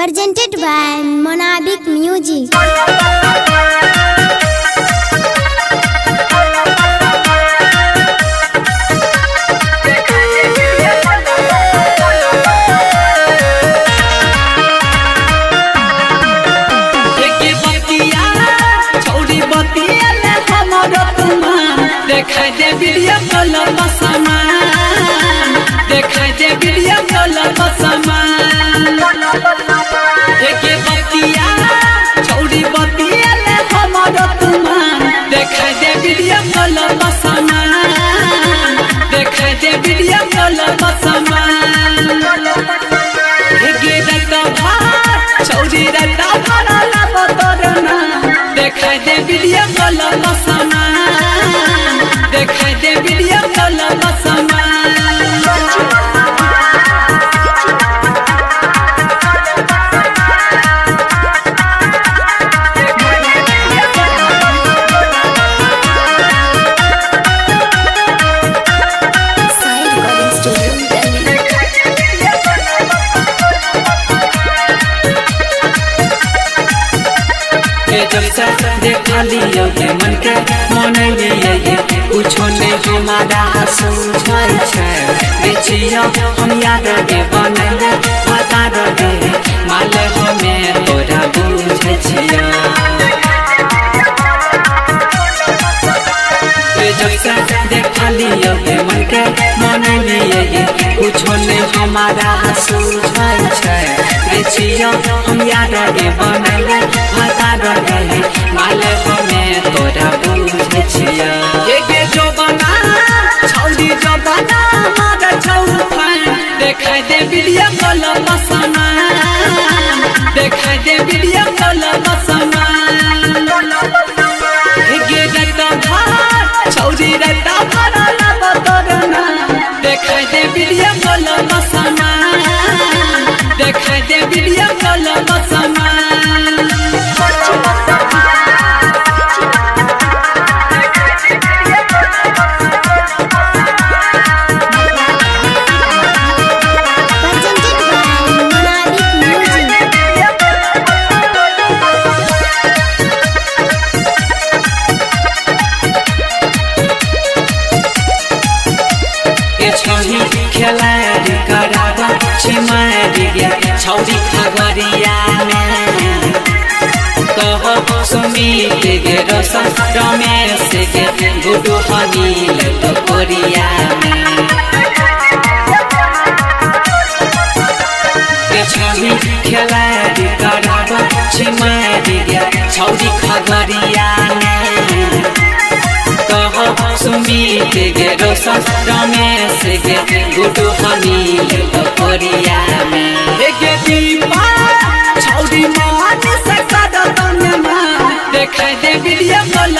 presented by Monabik Music. देखाई दे video call पर सामान, देखाई दे वीडियो कॉल पर सामान। एक बतिया छौड़ी बतिया ले हमरो तुमान, देखाई दे वीडियो कॉल पर सामान, देखाई दे वीडियो कॉल पर सामान। एक रत्ता भार छौड़ी रत्ता भरा ला बतरना, देखाई दे वीडियो कॉल पर सामान, देखाई दे वीडियो कॉल पर सामान। देखा लियो के मन के मन लिए कुछो ने हमारा समझाई छै, बेचियो हम याद के बनले बता दे माल हमें तोरा बुझे छिया। देखा लियो के मन के मन लिए कुछो ने हमारा समझाई छै, बेचियो हम याद के बनले बता दे माल हमें तोरा बुझे छिया। ये जो बना छौड़ी जो बना मार छौफान, देखाई दे वीडियो कॉल पर सामान, देखाई दे वीडियो कॉल पर सामान। ये रत्ता भार छौड़ी रत्ता भरा ला बतरना, देखाई दे वीडियो कॉल पर सामान, देखाई दे वीडियो कॉल पर सामान। खेलाड़ी करादा छिमारी गे छौड़ी खगड़िया में, कहो सुमित गे रोशन रमेश गे गुडू हनील तो कोरिया में। छवि खेलाड़ी करादा छिमारी गे छौड़ी खगड़िया में, कहो सुमित गे रोशन रमेश गे गुडू हनील तो कोरिया में। गे दीपा छौड़ी मान से कदम में, देखाई दे वीडियो कॉल